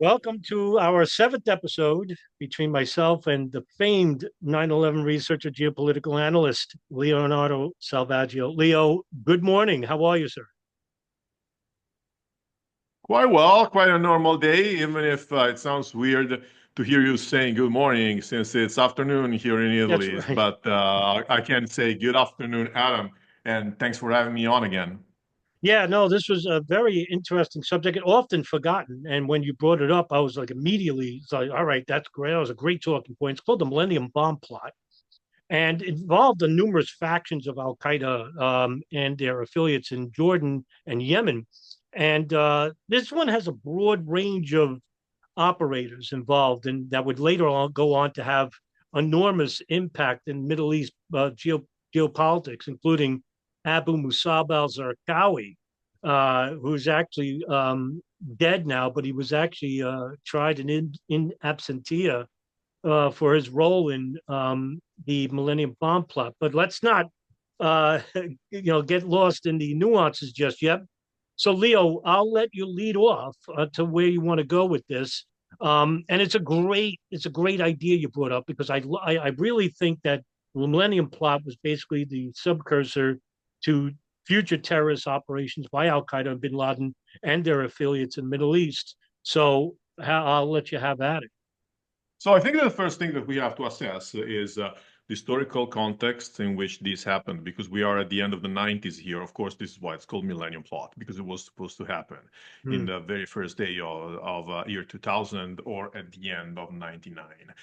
Welcome to our seventh episode between myself and the famed 9/11 researcher, geopolitical analyst, Leonardo Salvaggio. Leo, good morning. How are you, sir? Quite well, quite a normal day, even if it sounds weird to hear you saying good morning since it's afternoon here in That's Italy. right. But I can say good afternoon, Adam, and thanks for having me on again. Yeah, no, this was a very interesting subject and often forgotten. And when you brought it up, I was like immediately, it's like, all right, that's great. That was a great talking point. It's called the Millennium Bomb Plot. And it involved the numerous factions of Al Qaeda and their affiliates in Jordan and Yemen. And this one has a broad range of operators involved, and that would later on go on to have enormous impact in Middle East geopolitics, including Abu Musab al-Zarqawi, who's actually dead now, but he was actually tried in absentia for his role in the Millennium Bomb Plot. But let's not, uh, get lost in the nuances just yet. So, Leo, I'll let you lead off to where you want to go with this. And it's a great idea you brought up because I really think that the Millennium Plot was basically the subcursor to future terrorist operations by Al Qaeda and Bin Laden and their affiliates in the Middle East. So I'll let you have at it. So I think that the first thing that we have to assess is the historical context in which this happened, because we are at the end of the 90s here. Of course, this is why it's called Millennium Plot, because it was supposed to happen in Hmm. the very first day of year 2000 or at the end of 99.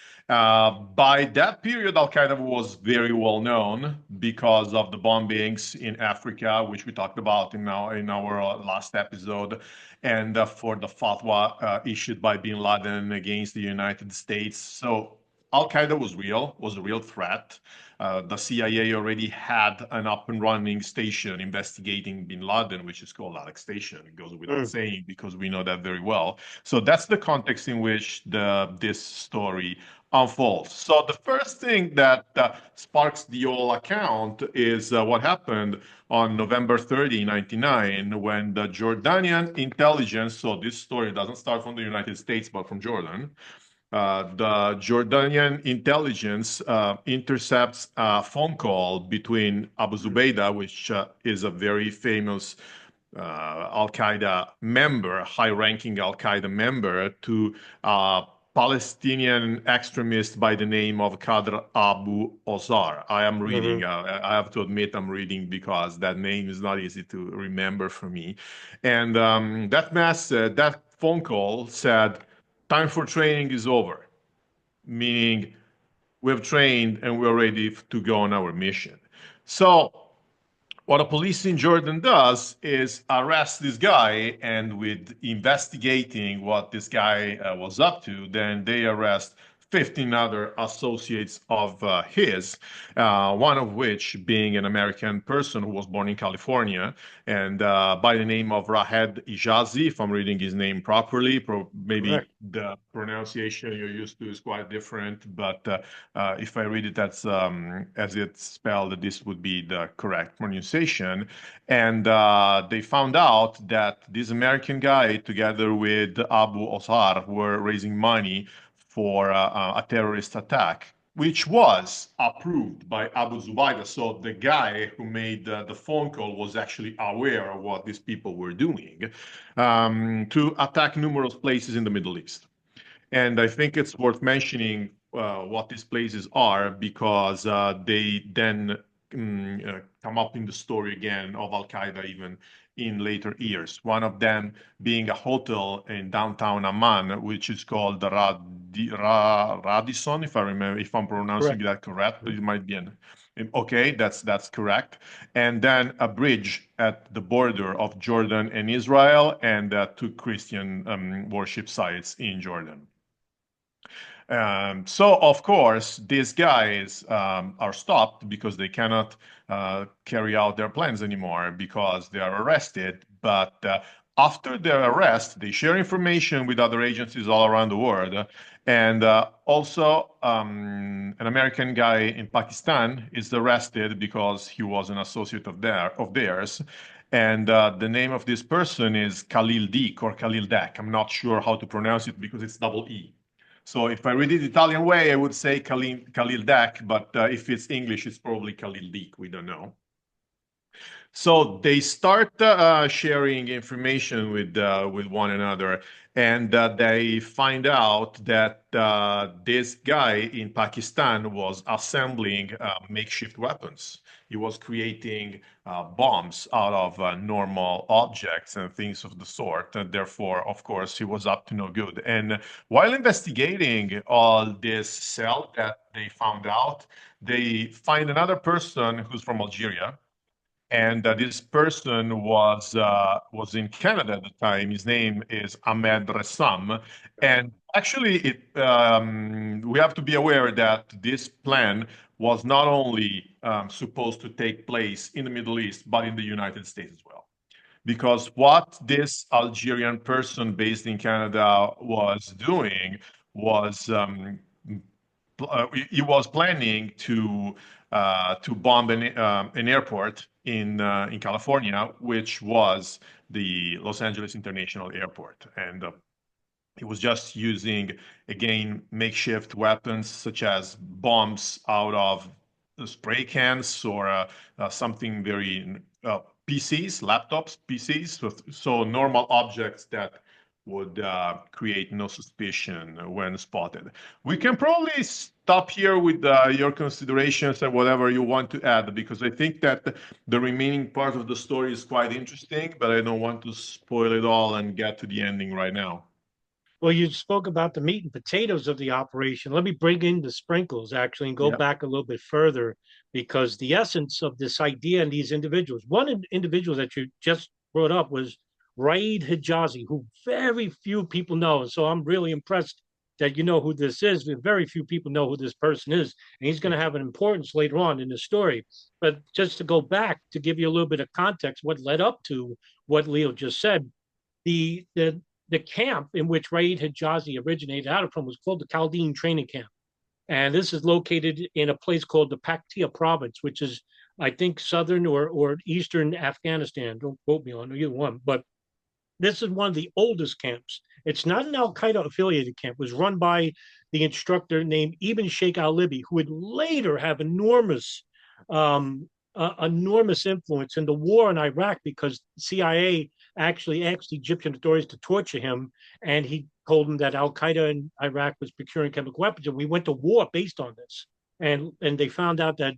By that period, Al Qaeda was very well known because of the bombings in Africa, which we talked about in our last episode, and for the fatwa issued by bin Laden against the United States. So Al Qaeda was a real threat. The CIA already had an up and running station investigating bin Laden, which is called Alex Station. It goes without Hmm. saying because we know that very well. So that's the context in which this story unfolds. So the first thing that sparks the whole account is what happened on November 30, 99, when the Jordanian intelligence, so this story doesn't start from the United States, but from Jordan. The Jordanian intelligence intercepts a phone call between Abu Zubaydah, which is a very famous Al Qaeda member, high ranking Al Qaeda member, to Palestinian extremist by the name of Qadr Abu Ozar. I am reading, Hmm. I have to admit, I'm reading because that name is not easy to remember for me. And that phone call said, time for training is over, meaning we've trained and we're ready to go on our mission. So what a police in Jordan does is arrest this guy, and with investigating what this guy was up to, then they arrest 15 other associates of his, one of which being an American person who was born in California and by the name of Rahed Ijazi, if I'm reading his name properly. Maybe Correct. the pronunciation you're used to is quite different, but if I read it as it's spelled, this would be the correct pronunciation. And they found out that this American guy, together with Abu Osar, were raising money for a terrorist attack, which was approved by Abu Zubaydah. So the guy who made the phone call was actually aware of what these people were doing to attack numerous places in the Middle East. And I think it's worth mentioning what these places are because they then come up in the story again of Al Qaeda even in later years. One of them being a hotel in downtown Amman, which is called the Radisson, if I remember, if I'm pronouncing Correct. that correct. It might be an okay, that's correct. And then a bridge at the border of Jordan and Israel, and two Christian worship sites in Jordan. So, of course, these guys are stopped because they cannot carry out their plans anymore because they are arrested. But after their arrest, they share information with other agencies all around the world. And also, an American guy in Pakistan is arrested because he was an associate of theirs. And the name of this person is Khalil Dik or Khalil Dak. I'm not sure how to pronounce it because it's double E. So if I read it Italian way, I would say Khalil Dak, but if it's English, it's probably Khalil Dik. We don't know. So they start sharing information with one another, and they find out that this guy in Pakistan was assembling makeshift weapons. He was creating bombs out of normal objects and things of the sort. And therefore, of course, he was up to no good. And while investigating all this cell that they found out, they find another person who's from Algeria, and this person was in Canada at the time. His name is Ahmed Ressam, and actually, we have to be aware that this plan was not only supposed to take place in the Middle East, but in the United States as well. Because what this Algerian person based in Canada was doing was he was planning to bomb an airport in California, which was the Los Angeles International Airport, and he was just using again makeshift weapons such as bombs out of spray cans or something very PCs, laptops, PCs, so normal objects that would create no suspicion when spotted. We can probably stop here with your considerations and whatever you want to add, because I think that the remaining part of the story is quite interesting, but I don't want to spoil it all and get to the ending right now. Well, you spoke about the meat and potatoes of the operation. Let me bring in the sprinkles actually and go Yeah. back a little bit further, because the essence of this idea and these individuals, one individual that you just brought up was Raid Hijazi, who very few people know. So I'm really impressed that you know who this is. Very few people know who this person is, and he's going to have an importance later on in the story. But just to go back to give you a little bit of context, what led up to what Leo just said, the camp in which Raid Hijazi originated out of from was called the Chaldean Training Camp. And this is located in a place called the Paktia province, which is, I think, southern or eastern Afghanistan. Don't quote me on either one, but this is one of the oldest camps. It's not an Al Qaeda affiliated camp. It was run by the instructor named Ibn Sheikh Al Libi, who would later have enormous influence in the war in Iraq, because CIA actually asked Egyptian authorities to torture him, and he told them that Al Qaeda in Iraq was procuring chemical weapons, and we went to war based on this. And they found out that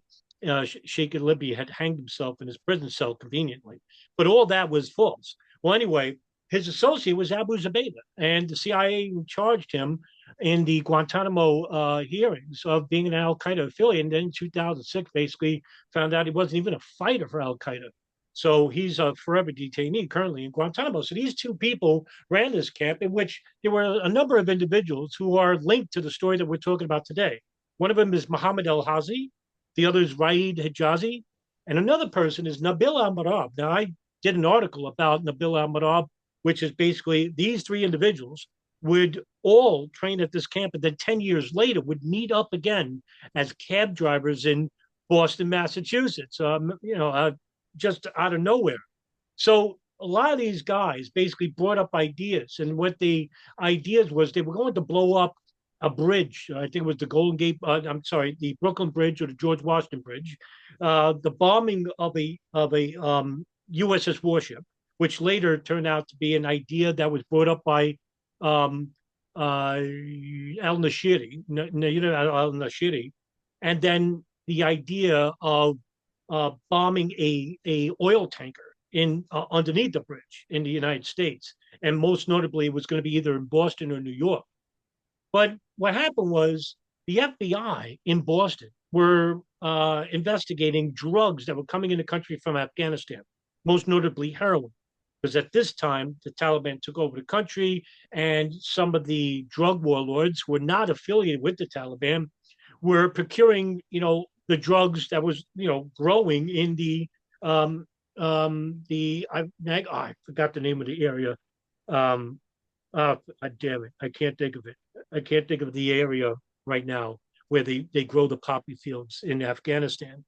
Sheikh Libya had hanged himself in his prison cell conveniently, but all that was false. Well, anyway, his associate was Abu Zubaydah, and the CIA charged him in the Guantanamo hearings of being an Al Qaeda affiliate. And then in 2006, basically found out he wasn't even a fighter for Al Qaeda. So he's a forever detainee currently in Guantanamo. So these two people ran this camp, in which there were a number of individuals who are linked to the story that we're talking about today. One of them is Muhammad El Hazi, the other is Raid Hijazi, and another person is Nabil Al Marab. Now, I did an article about Nabil Al Marab, which is basically these three individuals would all train at this camp, and then 10 years later would meet up again as cab drivers in Boston, Massachusetts, just out of nowhere. So a lot of these guys basically brought up ideas, and what the ideas was, they were going to blow up a bridge. I think it was the Golden Gate. I'm sorry, the Brooklyn Bridge or the George Washington Bridge. The bombing of a USS warship, which later turned out to be an idea that was brought up by um, Al Nashiri, Al Nashiri, and then the idea of bombing a oil tanker in underneath the bridge in the United States, and most notably, it was going to be either in Boston or New York. But what happened was the FBI in Boston were investigating drugs that were coming in the country from Afghanistan, most notably heroin, because at this time the Taliban took over the country, and some of the drug warlords who were not affiliated with the Taliban were procuring, the drugs that was, growing in I forgot the name of the area. Damn it, I can't think of it. I can't think of the area right now where they grow the poppy fields in Afghanistan.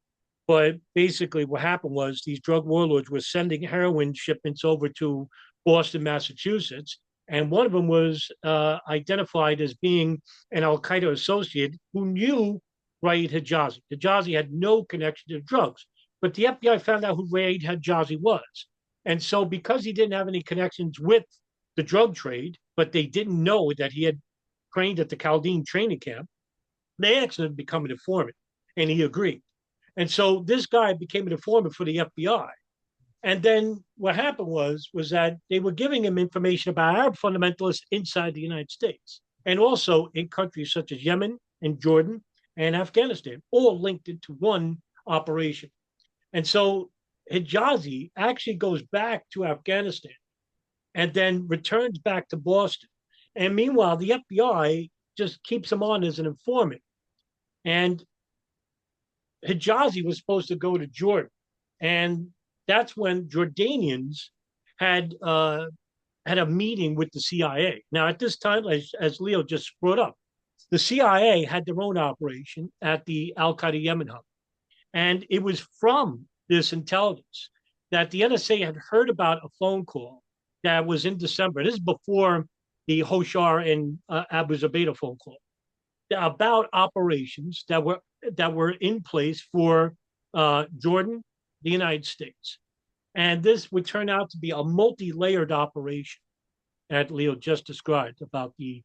But basically, what happened was these drug warlords were sending heroin shipments over to Boston, Massachusetts. And one of them was identified as being an Al Qaeda associate who knew Raid Hijazi. Hijazi had no connection to drugs, but the FBI found out who Raid Hijazi was. And so, because he didn't have any connections with the drug trade, but they didn't know that he had trained at the Chaldean training camp, they asked him to become an informant, and he agreed. And so this guy became an informant for the FBI. And then what happened was that they were giving him information about Arab fundamentalists inside the United States, and also in countries such as Yemen and Jordan and Afghanistan, all linked into one operation. And so Hijazi actually goes back to Afghanistan and then returns back to Boston. And meanwhile, the FBI just keeps him on as an informant. And Hijazi was supposed to go to Jordan, and that's when Jordanians had had a meeting with the CIA. Now, at this time, as Leo just brought up, the CIA had their own operation at the Al Qaeda Yemen hub, and it was from this intelligence that the NSA had heard about a phone call that was in December. This is before the Hoshar and Abu Zubaydah phone call about operations that were in place for Jordan, the United States. And this would turn out to be a multi-layered operation that Leo just described about the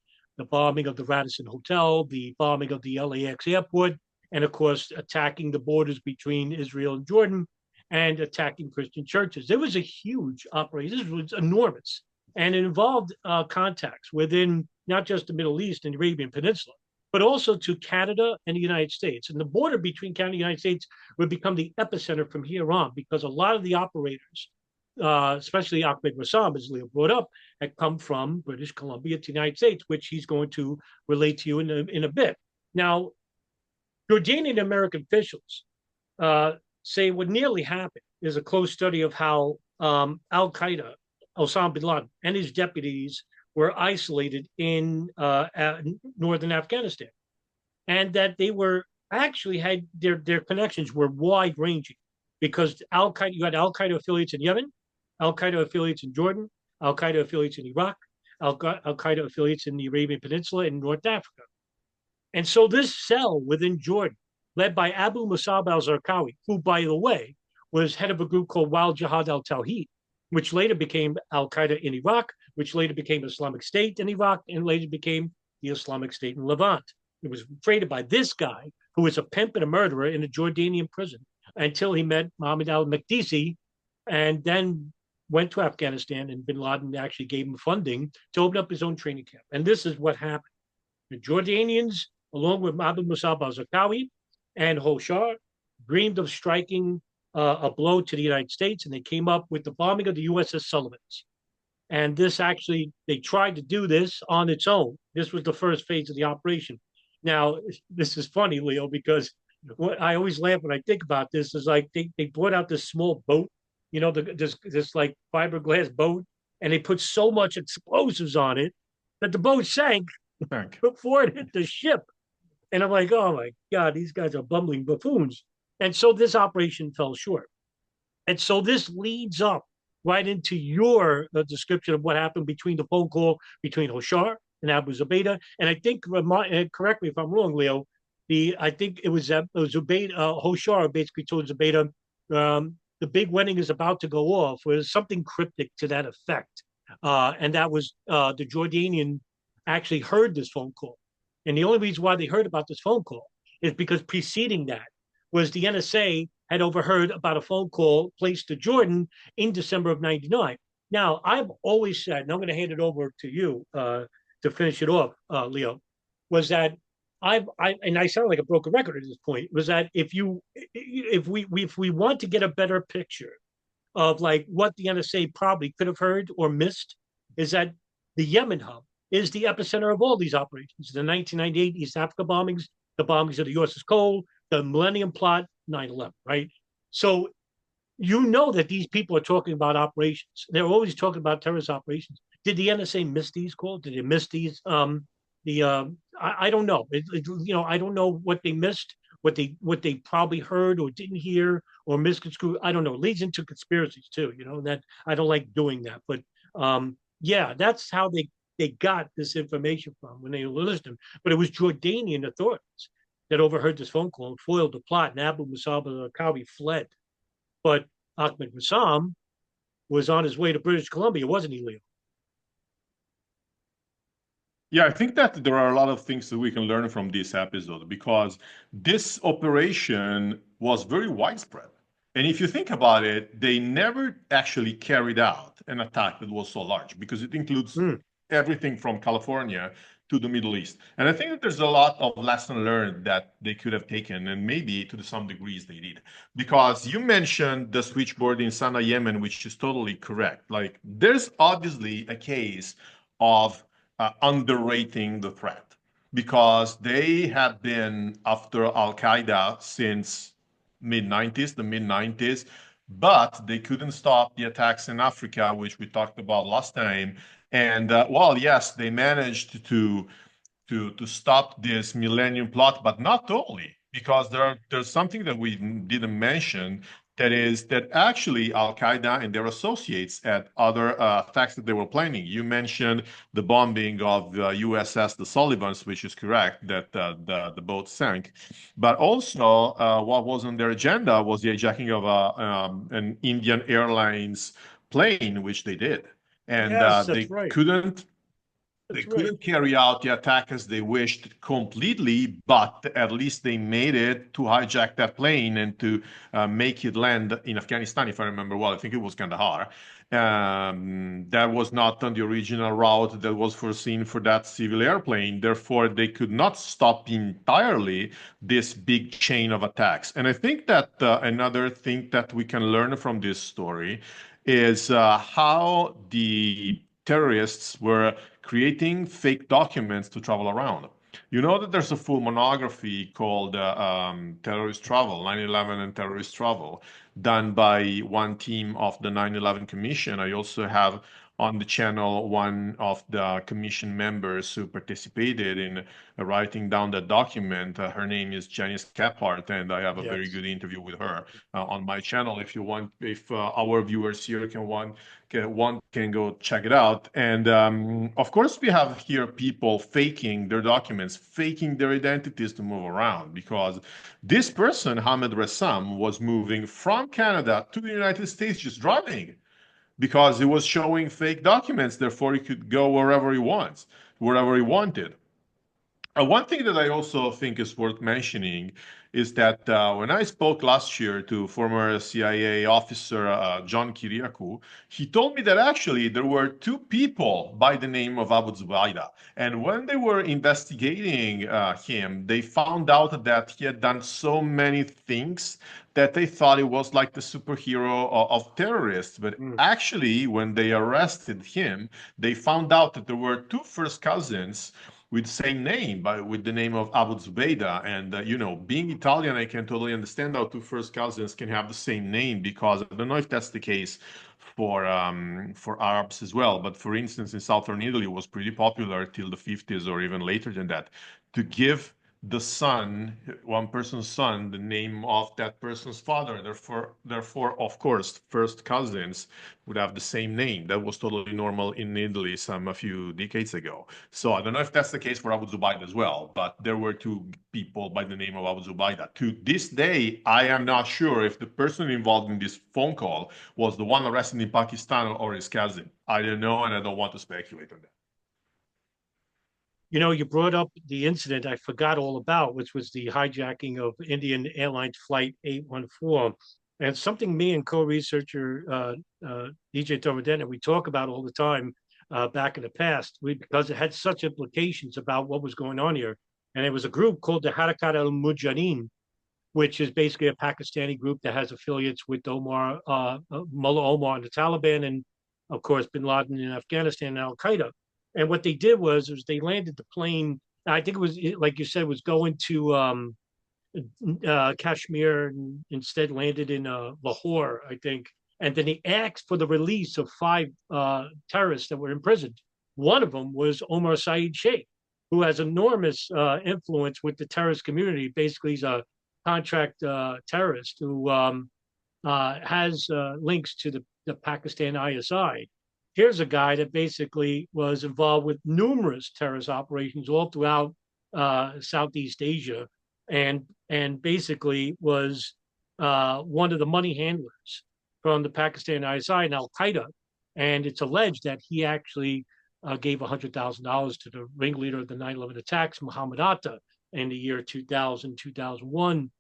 bombing of the Radisson Hotel, the bombing of the LAX airport, and of course, attacking the borders between Israel and Jordan and attacking Christian churches. It was a huge operation. This was enormous. And it involved contacts within not just the Middle East and the Arabian Peninsula, but also to Canada and the United States. And the border between Canada and the United States would become the epicenter from here on, because a lot of the operators, especially Ahmed Rassam, as Leo brought up, had come from British Columbia to the United States, which he's going to relate to you in a bit. Now, Jordanian American officials say what nearly happened is a close study of how Al Qaeda, Osama bin Laden, and his deputies were isolated in northern Afghanistan, and that they were actually had their connections were wide ranging, because Al Qaeda, you had Al Qaeda affiliates in Yemen, Al Qaeda affiliates in Jordan, Al Qaeda affiliates in Iraq, Al Qaeda affiliates in the Arabian Peninsula and North Africa. And so this cell within Jordan, led by Abu Musab al-Zarqawi, who, by the way, was head of a group called Wal Jihad al-Tawhid, which later became Al-Qaeda in Iraq, which later became Islamic State in Iraq, and later became the Islamic State in Levant. It was created by this guy, who was a pimp and a murderer in a Jordanian prison, until he met Mohammed al-Makdisi, and then went to Afghanistan, and bin Laden actually gave him funding to open up his own training camp. And this is what happened. The Jordanians, along with Abu Musab al-Zarqawi and Hoshar, dreamed of striking a blow to the United States, and they came up with the bombing of the USS Sullivans. And this actually, they tried to do this on its own. This was the first phase of the operation. Now, this is funny, Leo, because what I always laugh when I think about this is like they brought out this small boat, this like fiberglass boat, and they put so much explosives on it that the boat sank before it hit the ship. And I'm like, oh my God, these guys are bumbling buffoons. And so this operation fell short. And so this leads up right into your description of what happened between the phone call between Hoshar and Abu Zubaydah. And I think, correct me if I'm wrong, Leo, I think it was Zubaydah, Hoshar basically told Zubaydah, the big wedding is about to go off, was something cryptic to that effect. And that was the Jordanian actually heard this phone call. And the only reason why they heard about this phone call is because preceding that was the NSA had overheard about a phone call placed to Jordan in December of '99. Now, I've always said, and I'm going to hand it over to you to finish it off, Leo, was that and I sound like a broken record at this point, was that if we want to get a better picture of like what the NSA probably could have heard or missed, is that the Yemen hub is the epicenter of all these operations. The 1998 East Africa bombings, the bombings of the USS Cole, the Millennium plot, 9/11, right? So you know that these people are talking about operations. They're always talking about terrorist operations. Did the NSA miss these calls? Did they miss these? I don't know. I don't know what they missed what they probably heard or didn't hear or misconstrued. I don't know. It leads into conspiracies too. That I don't like doing that, but yeah, that's how they got this information from when they enlisted him. But it was Jordanian authorities that overheard this phone call and foiled the plot, and Abu Musab al-Akawi fled. But Ahmed Rassam was on his way to British Columbia, wasn't he, Leo? Yeah, I think that there are a lot of things that we can learn from this episode because this operation was very widespread. And if you think about it, they never actually carried out an attack that was so large because it includes Mm. everything from California to the Middle East. And I think that there's a lot of lesson learned that they could have taken, and maybe to some degrees they did. Because you mentioned the switchboard in Sana'a, Yemen, which is totally correct. Like, there's obviously a case of underrating the threat because they have been after Al Qaeda since the mid 90s, but they couldn't stop the attacks in Africa, which we talked about last time. And well, yes, they managed to stop this Millennium plot, but not totally, because there's something that we didn't mention that is that actually Al Qaeda and their associates had other attacks that they were planning. You mentioned the bombing of the USS the Sullivans, which is correct, that the boat sank, but also what was on their agenda was the hijacking of an Indian Airlines plane, which they did, and Yes, that's right. they That's right. couldn't carry out the attack as they wished completely, but at least they made it to hijack that plane and to make it land in Afghanistan, if I remember well. I think it was Kandahar. That was not on the original route that was foreseen for that civil airplane. Therefore, they could not stop entirely this big chain of attacks. And I think that another thing that we can learn from this story is how the terrorists were creating fake documents to travel around. You know that there's a full monography called Terrorist Travel, 9/11 and Terrorist Travel, done by one team of the 9/11 Commission. I also have on the channel one of the commission members who participated in writing down that document. Her name is Janice Kephart, and I have a very Yes. good interview with her on my channel. If you want, if our viewers here can go check it out. And of course, we have here people faking their documents, faking their identities to move around because this person, Ahmed Rassam, was moving from Canada to the United States just driving because he was showing fake documents. Therefore, he could go wherever he wants, wherever he wanted. One thing that I also think is worth mentioning is that when I spoke last year to former CIA officer John Kiriakou, he told me that actually there were two people by the name of Abu Zubaydah. And when they were investigating him, they found out that he had done so many things that they thought he was like the superhero of terrorists. But Mm. actually, when they arrested him, they found out that there were two first cousins with same name, but with the name of Abu Zubaydah. And being Italian, I can totally understand how two first cousins can have the same name because I don't know if that's the case for Arabs as well. But for instance, in southern Italy, it was pretty popular till the 50s or even later than that to give the son, one person's son, the name of that person's father. Therefore, of course, first cousins would have the same name. That was totally normal in Italy a few decades ago. So I don't know if that's the case for Abu Zubaydah as well, but there were two people by the name of Abu Zubaydah. To this day, I am not sure if the person involved in this phone call was the one arrested in Pakistan or his cousin. I don't know, and I don't want to speculate on that. You brought up the incident I forgot all about, which was the hijacking of Indian Airlines Flight 814. And something me and co-researcher DJ Tomadena, we talk about all the time back in the past, because it had such implications about what was going on here. And it was a group called the Harakat al-Mujahideen, which is basically a Pakistani group that has affiliates with Mullah Omar and the Taliban, and of course, bin Laden in Afghanistan and Al Qaeda. And what they did was they landed the plane. I think it was, like you said, was going to Kashmir and instead landed in Lahore, I think. And then he asked for the release of five terrorists that were imprisoned. One of them was Omar Saeed Sheikh, who has enormous influence with the terrorist community. Basically, he's a contract terrorist who has links to the Pakistan ISI. Here's a guy that basically was involved with numerous terrorist operations all throughout Southeast Asia, and basically was one of the money handlers from the Pakistan ISI and Al Qaeda. And it's alleged that he actually gave $100,000 to the ringleader of the 9/11 attacks, Muhammad Atta, in the year 2000, 2001.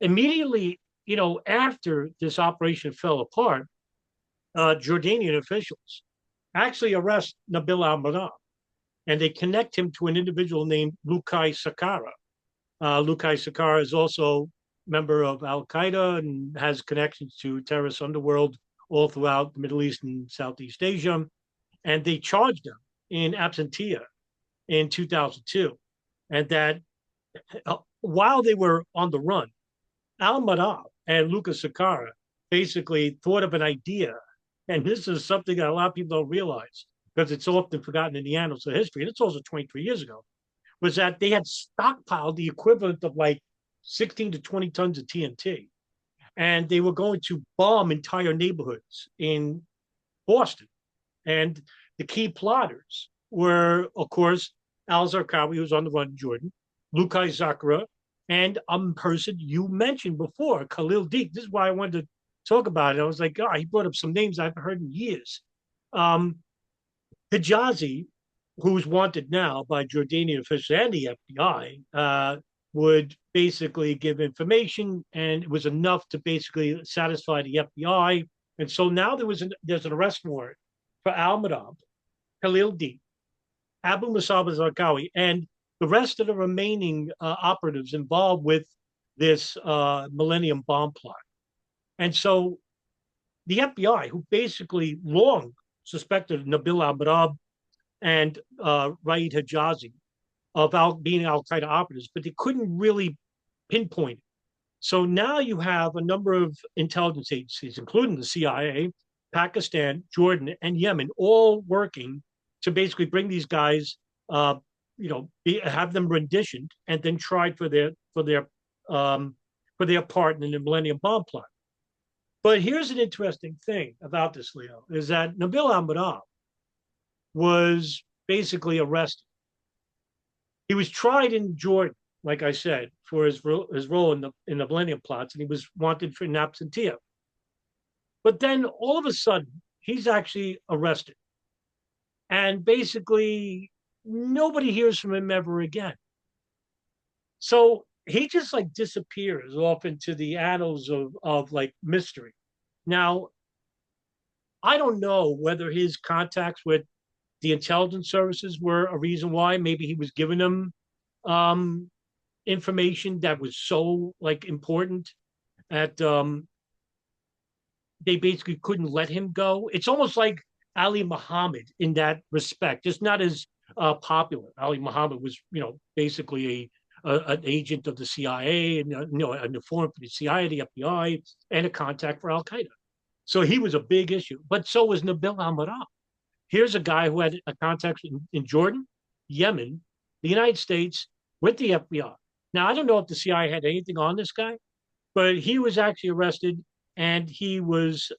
Immediately, after this operation fell apart, Jordanian officials actually arrest Nabil al-Marab, and they connect him to an individual named Lukai Sakara. Lukai Sakara is also a member of Al Qaeda and has connections to terrorist underworld all throughout the Middle East and Southeast Asia. And they charged him in absentia in 2002. And that while they were on the run, Al-Marab and Lucas Sakara basically thought of an idea. And this is something that a lot of people don't realize because it's often forgotten in the annals of history. And it's also 23 years ago, was that they had stockpiled the equivalent of like 16 to 20 tons of TNT. And they were going to bomb entire neighborhoods in Boston. And the key plotters were, of course, Al Zarqawi, who was on the run in Jordan, Lukai Zakra, and a person you mentioned before, Khalil Deek. This is why I wanted to talk about it. I was like, oh, he brought up some names I haven't heard in years. Hijazi, who's wanted now by Jordanian officials and the FBI, would basically give information, and it was enough to basically satisfy the FBI. And so now there's an arrest warrant for Al-Marab, Khalil Deek, Abu Musab al-Zarqawi, and the rest of the remaining operatives involved with this Millennium bomb plot. And so the FBI, who basically long suspected Nabil al-Marab and Raid Hijazi of being al-Qaeda operatives, but they couldn't really pinpoint it. So now you have a number of intelligence agencies, including the CIA, Pakistan, Jordan, and Yemen, all working to basically bring these guys, have them renditioned and then tried for their part in the Millennium bomb plot. But here's an interesting thing about this, Leo, is that Nabil al-Marab was basically arrested. He was tried in Jordan, like I said, for his role in the Millennium plots, and he was wanted for in absentia. But then all of a sudden, he's actually arrested. And basically, nobody hears from him ever again. So he just like disappears off into the annals of like mystery. Now, I don't know whether his contacts with the intelligence services were a reason why. Maybe he was giving them information that was so like important that they basically couldn't let him go. It's almost like Ali Muhammad in that respect, just not as popular. Ali Muhammad was, basically an agent of the CIA and an informant for the CIA, the FBI, and a contact for Al Qaeda. So he was a big issue. But so was Nabil al-Marab. Here's a guy who had a contact in Jordan, Yemen, the United States, with the FBI. Now I don't know if the CIA had anything on this guy, but he was actually arrested, and he was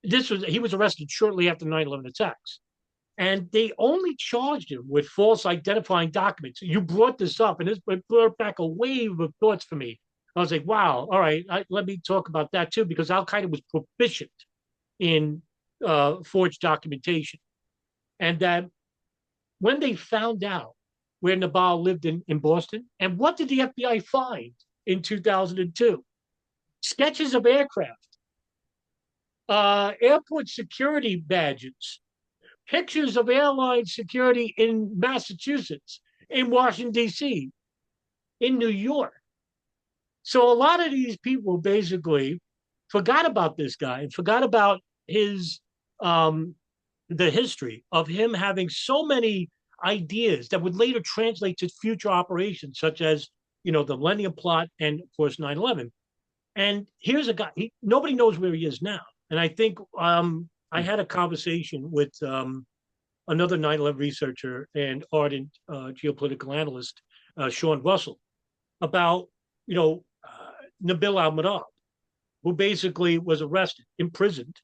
arrested shortly after the 9/11 attacks. And they only charged him with false identifying documents. You brought this up, and it brought back a wave of thoughts for me. I was like, wow, all right, let me talk about that too, because Al Qaeda was proficient in forged documentation. And that when they found out where Nabal lived in Boston, and what did the FBI find in 2002? Sketches of aircraft, airport security badges, pictures of airline security in Massachusetts, in Washington, D.C., in New York. So a lot of these people basically forgot about this guy and forgot about his the history of him having so many ideas that would later translate to future operations, such as the Millennium plot and of course 9/11. And here's a guy, nobody knows where he is now. And I think I had a conversation with another 9/11 researcher and ardent geopolitical analyst Sean Russell, about Nabil al-Madab, who basically was arrested, imprisoned.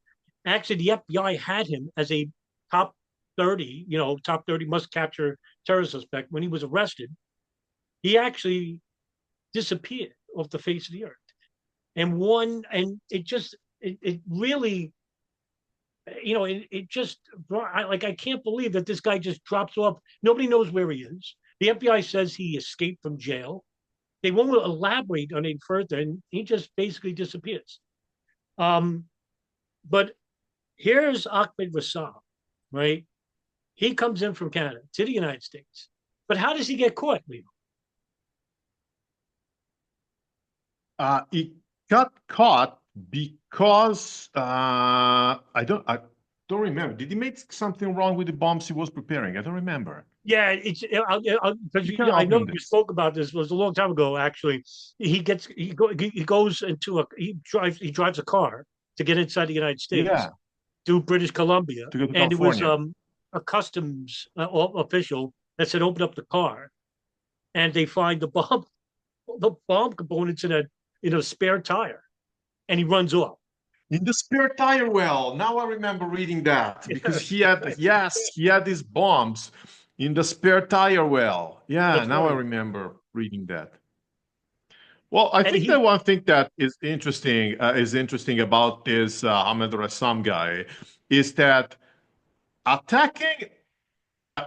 Actually, the FBI had him as a top 30, top 30 must capture terror suspect. When he was arrested, he actually disappeared off the face of the earth. And it really, it just, I can't believe that this guy just drops off. Nobody knows where he is. The FBI says he escaped from jail. They won't elaborate on it further, and he just basically disappears. But here's Ahmed Rassam, right? He comes in from Canada to the United States. But how does he get caught, Leo? He got caught because I don't remember. Did he make something wrong with the bombs he was preparing? I don't remember. Yeah, because I know you spoke about this. It was a long time ago, actually. He goes into he drives a car to get inside the United States to British Columbia, to go to and California. It was a customs official that said open up the car, and they find the bomb components in a spare tire, and he runs off. In the spare tire well. Now I remember reading that because he had these bombs in the spare tire well. Yeah, That's now right. I remember reading that. Well, I think that one thing that is interesting about this Ahmed Rassam guy is that attacking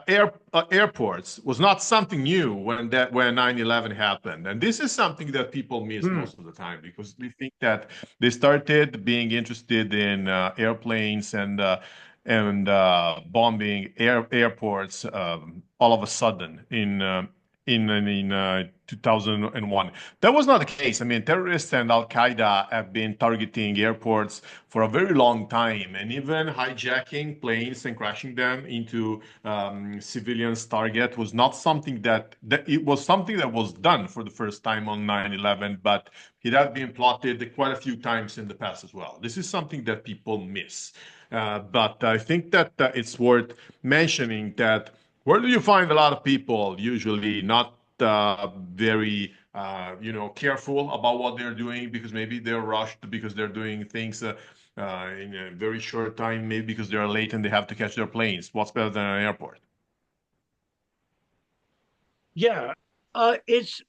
airports was not something new when 9/11 happened, and this is something that people miss most of the time because they think that they started being interested in airplanes and bombing airports all of a sudden in 2001. That was not the case. I mean, terrorists and Al Qaeda have been targeting airports for a very long time, and even hijacking planes and crashing them into civilians' target was not something that it was something that was done for the first time on 9/11, but it had been plotted quite a few times in the past as well. This is something that people miss. But I think that it's worth mentioning that where do you find a lot of people usually not very careful about what they're doing because maybe they're rushed because they're doing things in a very short time, maybe because they're late and they have to catch their planes. What's better than an airport? Yeah, it's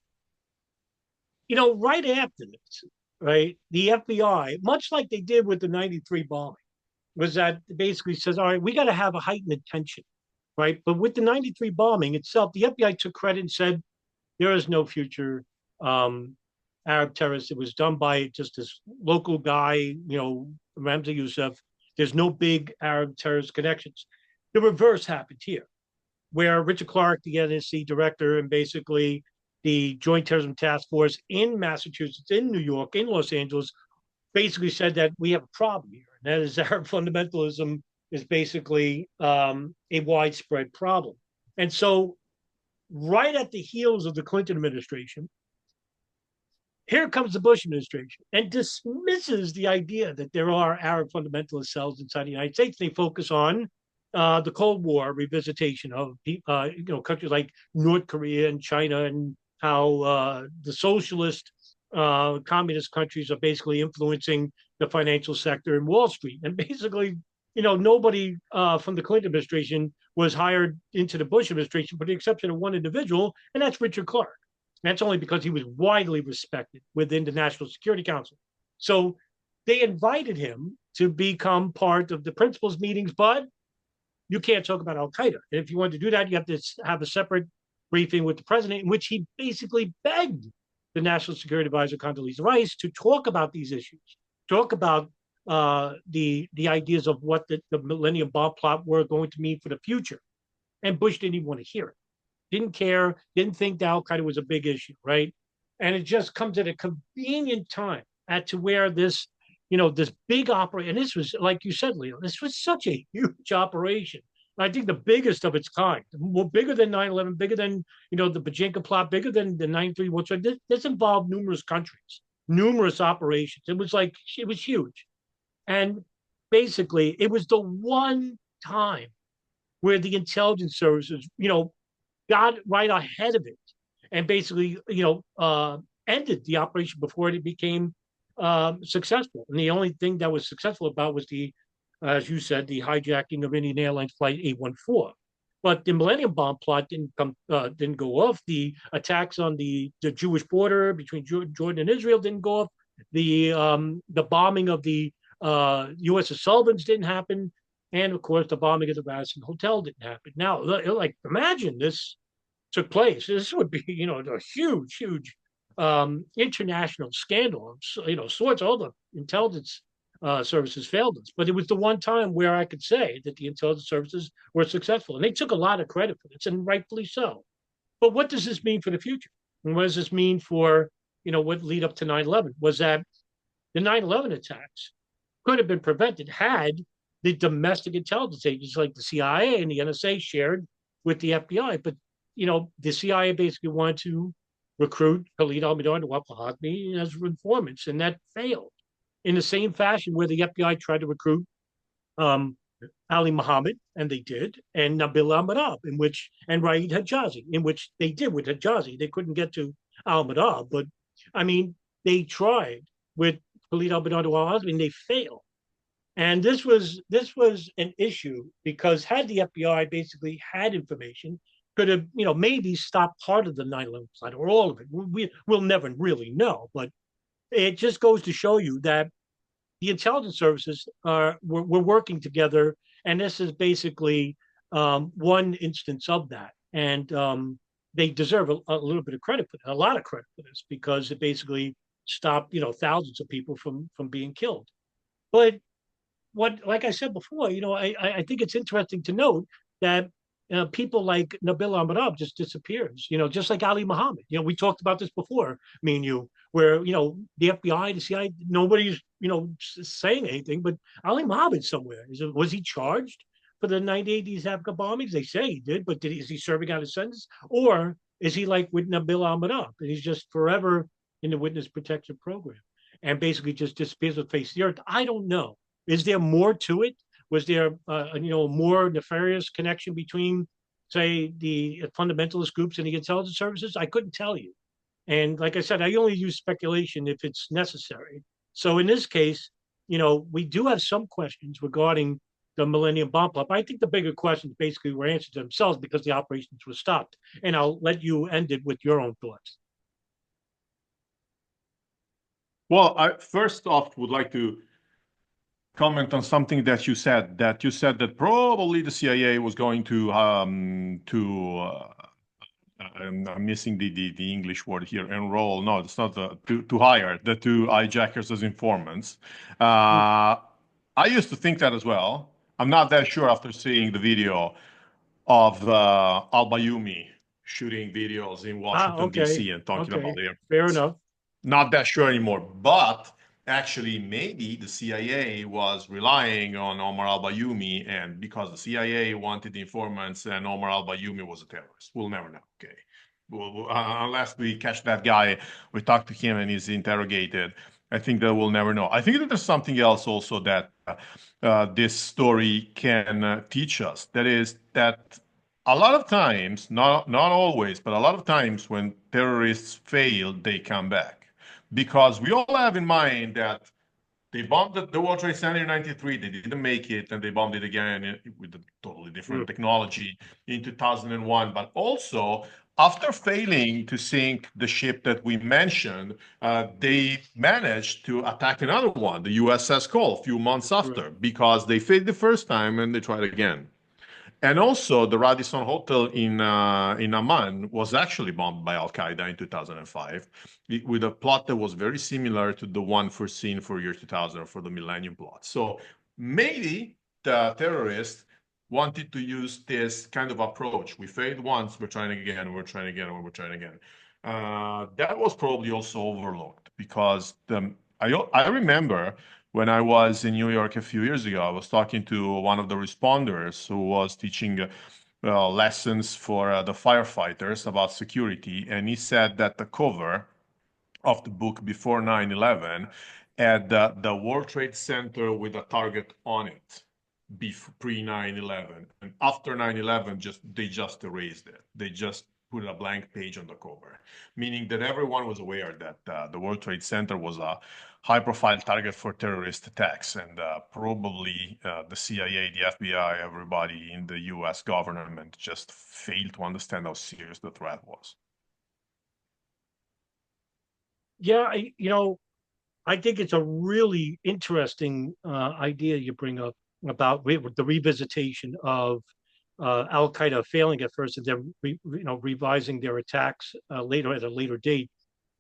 right after this, right? The FBI, much like they did with the '93 bombing, was that basically says, all right, we got to have a heightened attention, right? But with the '93 bombing itself, the FBI took credit and said there is no future Arab terrorist. It was done by just this local guy, Ramzi Youssef. There's no big Arab terrorist connections. The reverse happened here, where Richard Clarke, the NSC director, and basically the Joint Terrorism Task Force in Massachusetts, in New York, in Los Angeles, basically said that we have a problem here. And that is Arab fundamentalism is basically a widespread problem. And so, right at the heels of the Clinton administration, here comes the Bush administration and dismisses the idea that there are Arab fundamentalist cells inside the United States. They focus on the Cold War revisitation of countries like North Korea and China and how the socialist communist countries are basically influencing the financial sector and Wall Street. And basically, nobody from the Clinton administration was hired into the Bush administration, with the exception of one individual, and that's Richard Clarke. And that's only because he was widely respected within the National Security Council. So they invited him to become part of the principals meetings, but you can't talk about Al Qaeda. And if you want to do that, you have to have a separate briefing with the president in which he basically begged the National Security Advisor Condoleezza Rice to talk about these issues, talk about the ideas of what the Millennium bomb plot were going to mean for the future. And Bush didn't even want to hear it. Didn't care, didn't think Al Qaeda was a big issue, right? And it just comes at a convenient time to where this, this big operation, and this was, like you said, Leo, this was such a huge operation. I think the biggest of its kind, more bigger than 9/11, bigger than, the Pachinko plot, bigger than the '93 World Trade. This involved numerous countries, numerous operations. It was huge. And basically, it was the one time where the intelligence services, got right ahead of it and basically, ended the operation before it became successful. And the only thing that was successful about was as you said, the hijacking of Indian Airlines Flight 814. But the Millennium Bomb plot didn't go off. The attacks on the Jewish border between Jordan and Israel didn't go off. The bombing of the USS Sullivan's didn't happen, and of course the bombing of the Radisson Hotel didn't happen. Now, like imagine this took place. This would be, a huge, huge international scandal. Sorts. All the intelligence services failed us, but it was the one time where I could say that the intelligence services were successful, and they took a lot of credit for this, and rightfully so. But what does this mean for the future? And what does this mean for what lead up to 9/11? Was that the 9/11 attacks could have been prevented had the domestic intelligence agencies like the CIA and the NSA shared with the FBI. But the CIA basically wanted to recruit Khalid al-Mihdhar and Nawaf al-Hazmi as informants, and that failed. In the same fashion where the FBI tried to recruit um, Ali Muhammad, and they did, and Nabil al-Madab, and Raid Hijazi, in which they did with Hijazi. They couldn't get to al-Madab, but I mean, they tried with Khalid al-Mihdhar and al-Hazmi, and they failed. And this was an issue because had the FBI basically had information, could have maybe stopped part of the 9/11 plot or all of it. We'll never really know, but it just goes to show you that the intelligence services we're working together, and this is basically one instance of that. And they deserve a little bit of credit for that, a lot of credit for this, because it basically stopped thousands of people from being killed. But like I said before, I think it's interesting to note that people like Nabil Ahmadab just disappears, just like Ali Muhammad. We talked about this before, me and you, where, the FBI, the CIA, nobody's, saying anything, but Ali Muhammad's somewhere. Was he charged for the 1980s Africa bombings? They say he did, but is he serving out his sentence? Or is he like with Nabil Ahmadab, and he's just forever in the witness protection program and basically just disappears with face of the earth? I don't know. Is there more to it? Was there, more nefarious connection between, say, the fundamentalist groups and the intelligence services? I couldn't tell you. And like I said, I only use speculation if it's necessary. So in this case, we do have some questions regarding the Millennium Bomb Plot. But I think the bigger questions basically were answered themselves because the operations were stopped. And I'll let you end it with your own thoughts. Well, I first off would like to comment on something that you said. That probably the CIA was going to I'm missing the English word here. Enroll. No, it's not to hire the two hijackers as informants. I used to think that as well. I'm not that sure after seeing the video of Al Bayoumi shooting videos in Washington Okay. D.C. and talking Okay. about the Fair enough. not that sure anymore. But actually, maybe the CIA was relying on Omar al-Bayoumi, and because the CIA wanted the informants and Omar al-Bayoumi was a terrorist. We'll never know. Okay. Unless we catch that guy, we talk to him and he's interrogated. I think that we'll never know. I think that there's something else also that this story can teach us. That is that a lot of times, not always, but a lot of times when terrorists fail, they come back because we all have in mind that they bombed the World Trade Center in 93, they didn't make it, and they bombed it again with a totally different technology in 2001. But also, after failing to sink the ship that we mentioned, they managed to attack another one, the USS Cole, a few months after, because they failed the first time and they tried again. And also, the Radisson Hotel in Amman was actually bombed by Al Qaeda in 2005 with a plot that was very similar to the one foreseen for year 2000 for the Millennium plot. So maybe the terrorists wanted to use this kind of approach. We failed once, we're trying again, we're trying again, we're trying again. That was probably also overlooked because I remember when I was in New York a few years ago, I was talking to one of the responders who was teaching lessons for the firefighters about security. And he said that the cover of the book before 9/11 had the World Trade Center with a target on it pre 9/11. And after 9/11, they just erased it. They just put a blank page on the cover, meaning that everyone was aware that the World Trade Center was a high-profile target for terrorist attacks, and probably the CIA, the FBI, everybody in the U.S. government just failed to understand how serious the threat was. Yeah, I think it's a really interesting idea you bring up about the revisitation of Al Qaeda failing at first and then revising their attacks later at a later date.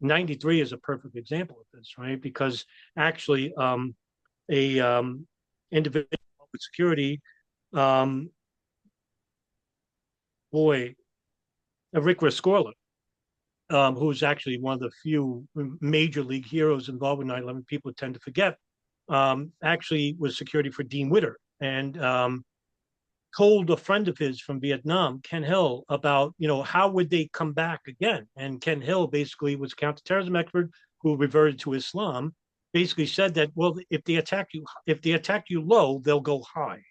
93 is a perfect example of this, right? Because actually, a individual with security, um, boy, Rick Rescorla, who's actually one of the few major league heroes involved with 9/11, people tend to forget, actually was security for Dean Witter and told a friend of his from Vietnam, Ken Hill, about, how would they come back again? And Ken Hill basically was a counterterrorism expert who reverted to Islam, basically said that, well, if they attack you low, they'll go high.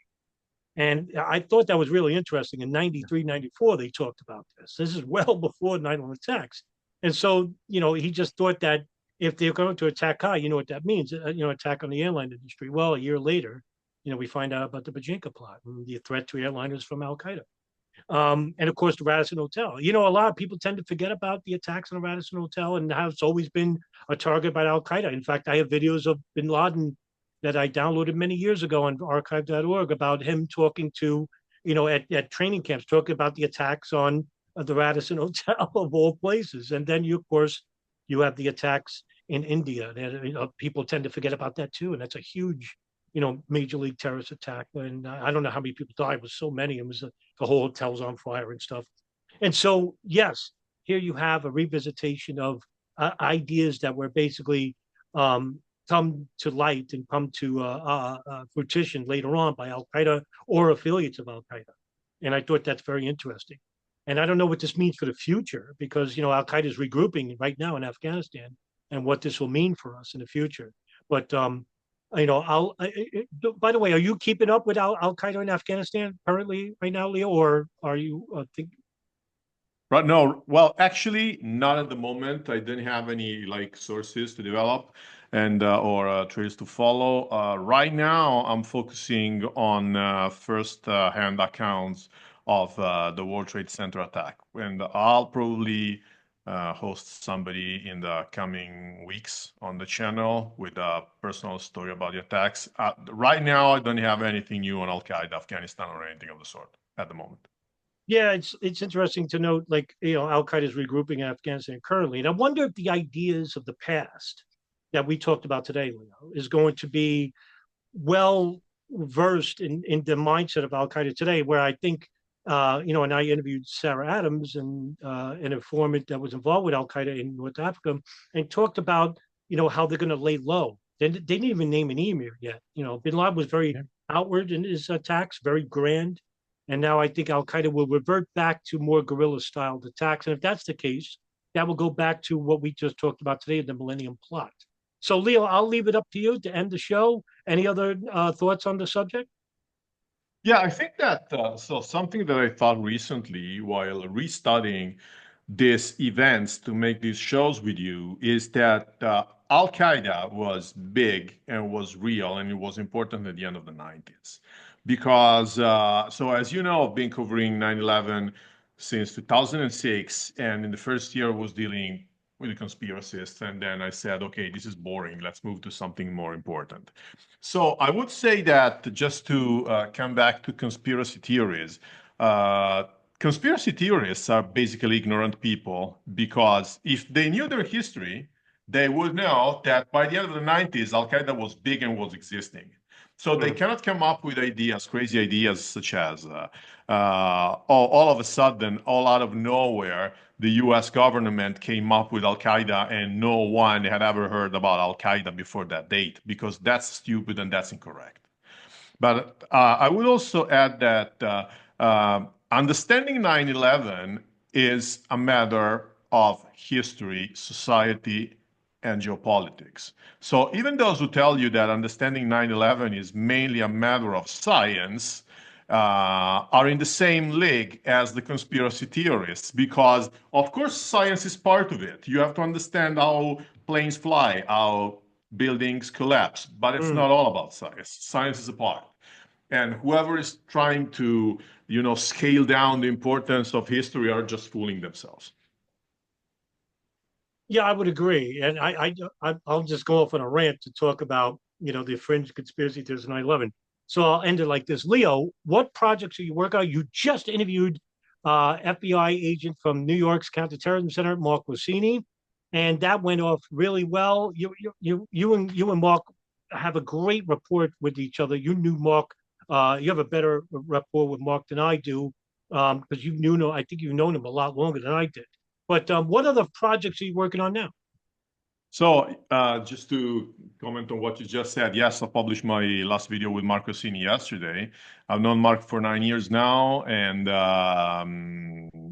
And I thought that was really interesting. In 93, 94, they talked about this. This is well before 9/11 attacks. And so, he just thought that if they're going to attack high, you know what that means, attack on the airline industry. Well, a year later, we find out about the Bajinka plot and the threat to airliners from Al Qaeda. And of course, the Radisson Hotel. A lot of people tend to forget about the attacks on the Radisson Hotel and how it's always been a target by Al Qaeda. In fact, I have videos of bin Laden that I downloaded many years ago on archive.org about him talking to, at training camps, talking about the attacks on the Radisson Hotel of all places. And then of course, you have the attacks in India. People tend to forget about that too. And that's a huge, major league terrorist attack. And I don't know how many people died. It was so many. It was the whole hotel's on fire and stuff. And so, yes, here you have a revisitation of ideas that were basically come to light and come to fruition later on by Al Qaeda or affiliates of Al Qaeda. And I thought that's very interesting. And I don't know what this means for the future because, Al Qaeda is regrouping right now in Afghanistan and what this will mean for us in the future. But, by the way, are you keeping up with Al Qaeda in Afghanistan currently right now, Leo, or are you Right. No, well, actually, not at the moment. I didn't have any like sources to develop and or trails to follow. Right now, I'm focusing on first-hand accounts of the World Trade Center attack, and I'll probably host somebody in the coming weeks on the channel with a personal story about the attacks. Right now, I don't have anything new on Al Qaeda, Afghanistan, or anything of the sort at the moment. Yeah, it's interesting to note, like, Al Qaeda is regrouping in Afghanistan currently, and I wonder if the ideas of the past that we talked about today, Leo, is going to be well versed in the mindset of Al Qaeda today. Where I think, and I interviewed Sarah Adams and an informant that was involved with Al Qaeda in North Africa, and talked about how they're going to lay low. They didn't even name an emir yet. Bin Laden was very outward in his attacks, very grand. And now I think Al Qaeda will revert back to more guerrilla styled attacks. And if that's the case, that will go back to what we just talked about today, the Millennium plot. So, Leo, I'll leave it up to you to end the show. Any other thoughts on the subject? Yeah, I think that so something that I thought recently while restudying these events to make these shows with you is that Al Qaeda was big and was real and it was important at the end of the 90s. Because, so as you know, I've been covering 9/11 since 2006, and in the first year I was dealing with the conspiracists, and then I said, okay, this is boring. Let's move to something more important. So I would say that just to come back to conspiracy theories, uh, conspiracy theorists are basically ignorant people because if they knew their history, they would know that by the end of the 90s, Al Qaeda was big and was existing. So they cannot come up with ideas, crazy ideas such as all of a sudden, all out of nowhere, the US government came up with Al Qaeda and no one had ever heard about Al Qaeda before that date because that's stupid and that's incorrect. But I would also add that understanding 9/11 is a matter of history, society, and geopolitics. So even those who tell you that understanding 9/11 is mainly a matter of science, are in the same league as the conspiracy theorists because, of course, science is part of it. You have to understand how planes fly, how buildings collapse, but it's Mm. not all about science. Science is a part. And whoever is trying to, scale down the importance of history are just fooling themselves. Yeah, I would agree, and I'll just go off on a rant to talk about the fringe conspiracy theories of 9/11. So I'll end it like this. Leo, what projects are you working on? You just interviewed FBI agent from New York's Counterterrorism Center, Mark Rossini, and that went off really well. You and Mark have a great rapport with each other. You knew Mark. You have a better rapport with Mark than I do because I think you've known him a lot longer than I did. But what other projects are you working on now? So, just to comment on what you just said, yes, I published my last video with Mark Rossini yesterday. I've known Mark for 9 years now, and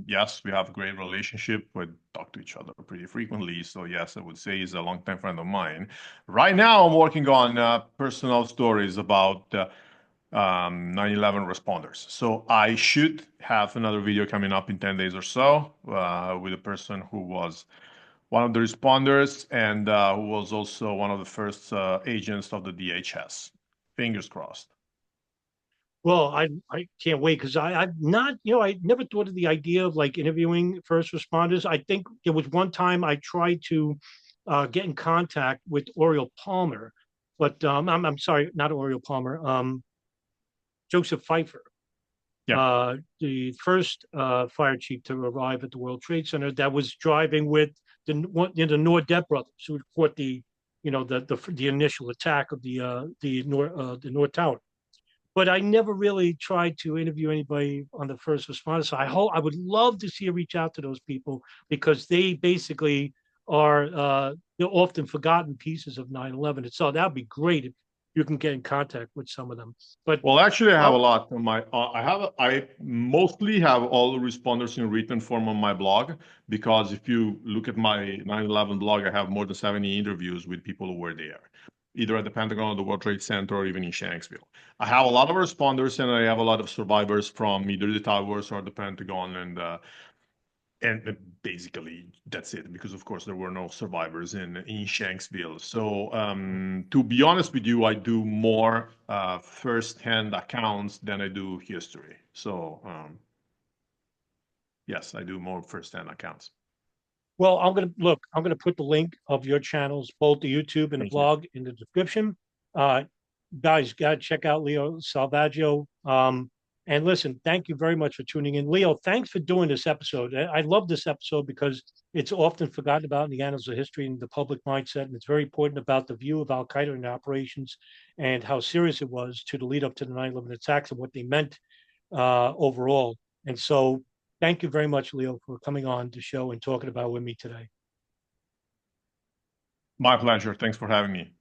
yes, we have a great relationship. We talk to each other pretty frequently. So, yes, I would say he's a longtime friend of mine. Right now, I'm working on personal stories about 9/11 responders. So I should have another video coming up in 10 days or so with a person who was one of the responders and who was also one of the first agents of the DHS. Fingers crossed. Well, I can't wait because I've not, I never thought of the idea of like interviewing first responders. I think there was one time I tried to get in contact with Oriel Palmer, but I'm sorry, not Oriel Palmer, Joseph Pfeiffer, Yeah. the first fire chief to arrive at the World Trade Center that was driving with the Nordett brothers who fought the initial attack of the North Tower. But I never really tried to interview anybody on the first responder. So I would love to see you reach out to those people because they basically are often forgotten pieces of 9/11. So that'd be great if you can get in contact with some of them. But Well, actually, I have a I'll, lot on my. I mostly have all the responders in written form on my blog because if you look at my 9/11 blog, I have more than 70 interviews with people who were there, either at the Pentagon or the World Trade Center or even in Shanksville. I have a lot of responders and I have a lot of survivors from either the towers or the Pentagon, and basically that's it because of course there were no survivors in Shanksville. So to be honest with you, I do more first-hand accounts than I do history. So yes, I do more first-hand accounts. well, I'm gonna put the link of your channels, both the YouTube and the Thank you. blog, in the description. Uh, Guys, gotta check out Leo Salvaggio. And listen, thank you very much for tuning in. Leo, thanks for doing this episode. I love this episode because it's often forgotten about in the annals of history and the public mindset. And it's very important about the view of Al Qaeda and operations and how serious it was to the lead up to the 9/11 attacks and what they meant overall. And so thank you very much, Leo, for coming on the show and talking about with me today. My pleasure. Thanks for having me.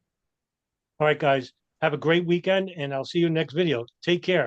All right, guys, have a great weekend, and I'll see you next video. Take care.